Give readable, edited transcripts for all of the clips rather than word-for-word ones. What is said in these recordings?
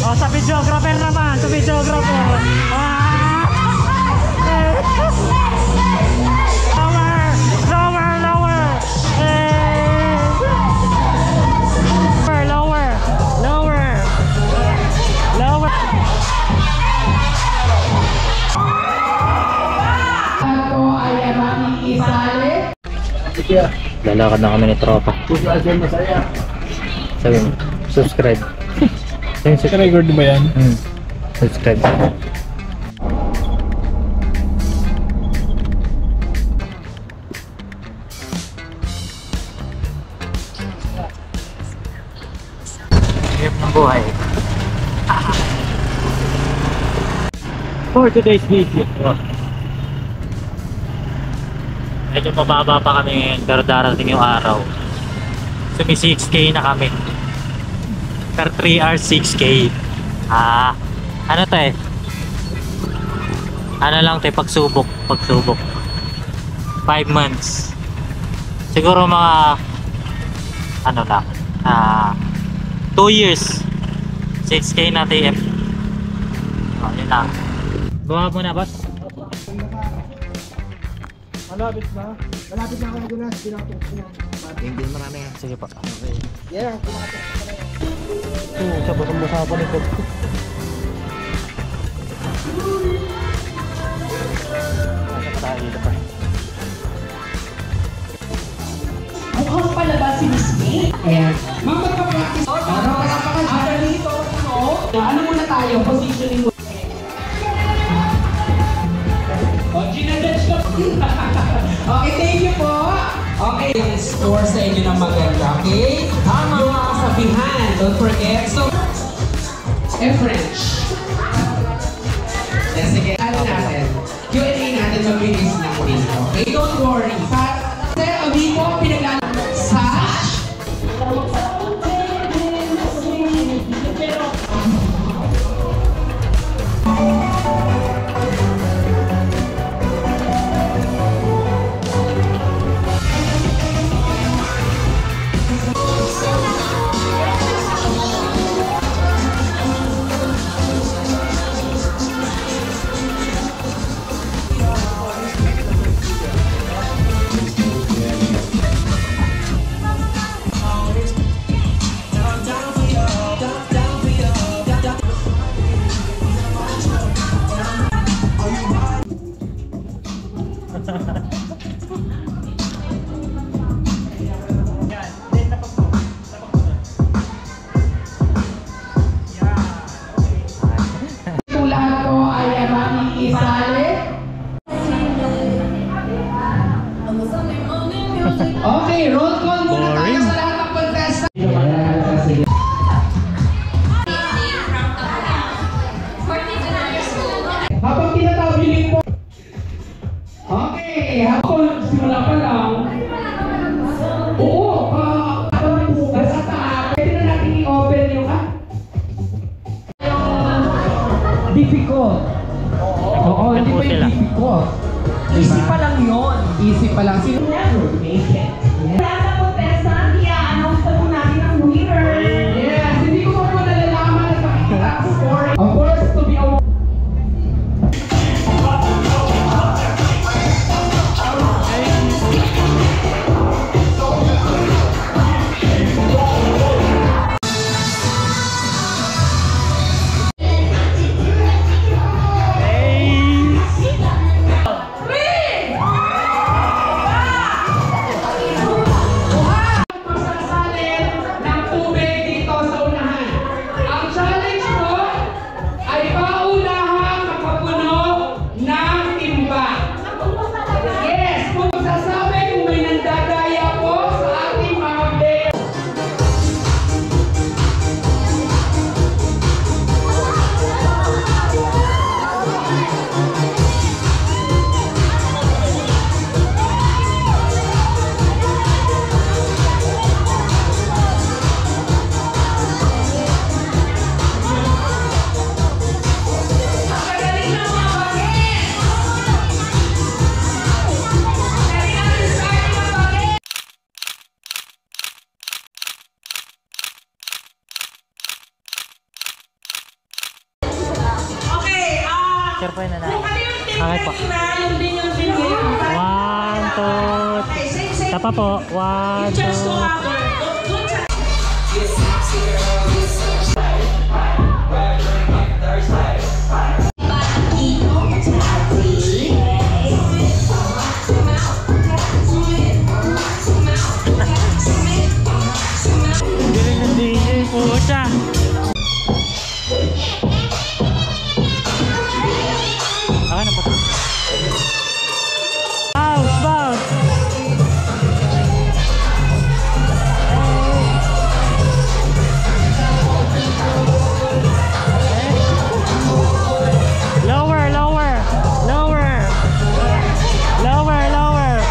Oh, sa videographer naman, sa videographer. Lower, lower. Lower. Ako ay aming isali. Lalakad na kami ni tropa. Sabi mo, subscribe. Record ba yan? Subscribe. Hirap ng buhay. For today's video, medyo mababa pa kami ngayon pero darating yung araw. Sumi 6K na kami. Per 3 hours 6K. Ano to eh? Ano lang to, pagsubok. 5 months. Siguro mga ano lang, 2 years 6K na TF. Yun lang. Gawa mo na, boss? Malapit na. Malapit na ako na dulas. Hindi marami. Sige po. Okay. Yeah, kumakas ka na yan. Sa basang-basa pa nito. Mukhang palabas si Miss May. Ayan. Magpapapraktis. Ano dito? Ano muna tayo? Positioning mo. Okay, thank you po. Okay, yung score sa inyo ng maganda, okay? Tama. Yung mga kasabihan, don't forget. So, French. Yes, sige. Ano natin? Q&A natin mag-release ng din, okay? Don't worry. Kasi, amigo, pinaglalaro sa... Okay, roll call muna tayo sa lahat ng contestant. Habang tinatawilin po. Okay, habang simula pa lang. Oo, habang bukas at pwede na natin i-open yung difficult. Oo, hindi pa yung difficult. Easy pa lang yun. Easy pa lang. Sino never make it? Wala na contestant, i-announce na po natin ang winner. Yes, hindi ko po nalalaman at makikita ang score. Of course, to be awarded. picture po yun na Kung ano yung Okay po. tingnan na, yun din yung binigay. 1, 2, tapa po. 1, Just to 2. have good time. Galing ng DJ po siya. Okay na po. Bounce, bounce. Lower, lower, lower, lower, lower.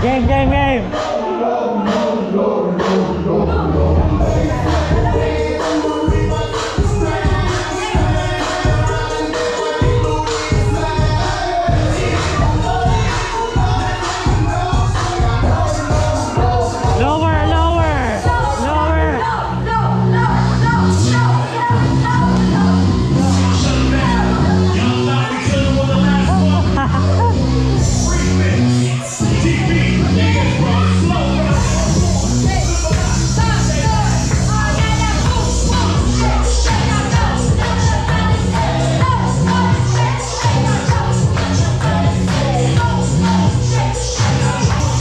Game, game, game. Lower, lower, lower.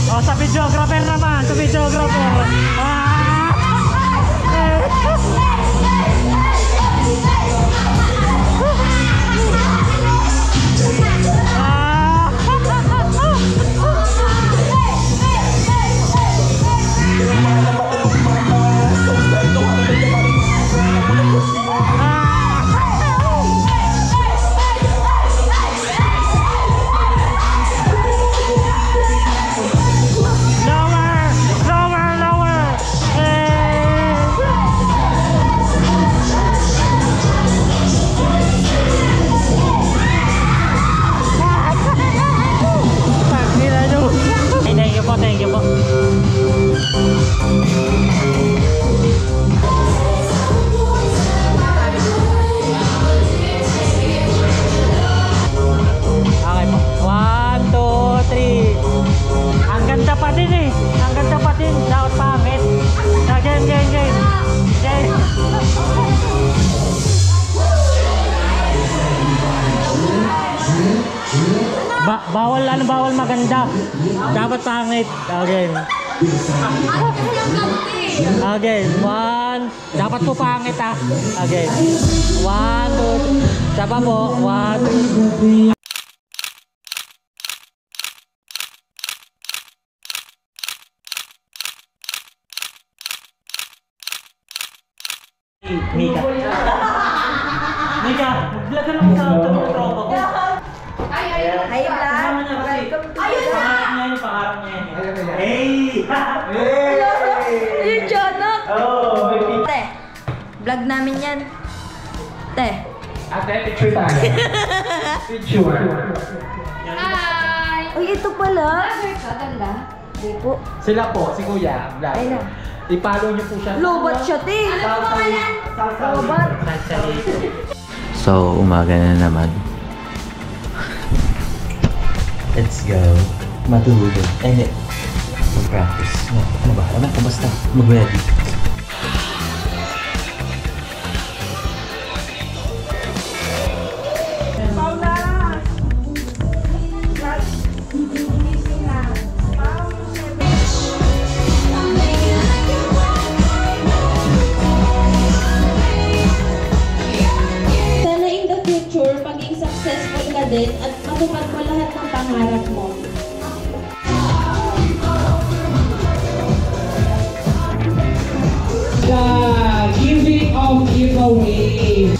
Oh, sa videographer naman, sa videographer. Lower, lower, lower. Thank you po, thank you po. Okay po. 1, 2, 3. Ang ganda pa din eh. Ang ganda pa din. Dapat pangit. Game, game, game. Game. Bawal maganda. Dapat pangit. Okay. Okay. 1. Dapat po pangit ah. Okay. 1, 2. Saba po. 1, 2. Mika. Mika, mag-vlog ka lang sa tropa ko. Hi, vlog. Welcome to Ayun na! Pangarap niya yun. Hey! Ayun, Jonok. Oh, baby. Te, vlog namin yan. Te. Ate, picture tayo. Picture. Uy, ito pala. Ganda. Di po. Sila po, si Kuya. Vlog. Ayun na. I-follow niyo po siya. Lobat siya, te. Lobat. So, umaga na naman. Let's go. Matulog. Hindi. Mag-practice. Ano ba? Ano ba? Basta mag-ready. Sana in the future, maging successful ka din at matupad mo lahat ng pangarap mo? The giving of giveaway.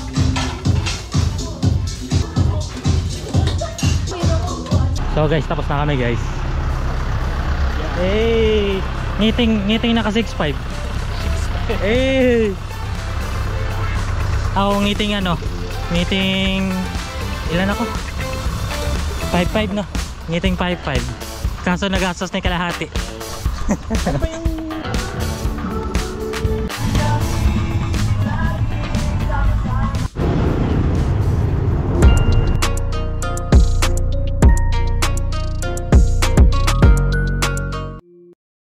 So guys, tapos na kami guys. Hey! Ngiting naka 6'5". Hey! Ako ngiting ano? Ngiting... Ilan ako? 5'5" no? Ngiting 5'5". Kaso nagastos na yung kalahati. Ano ba yung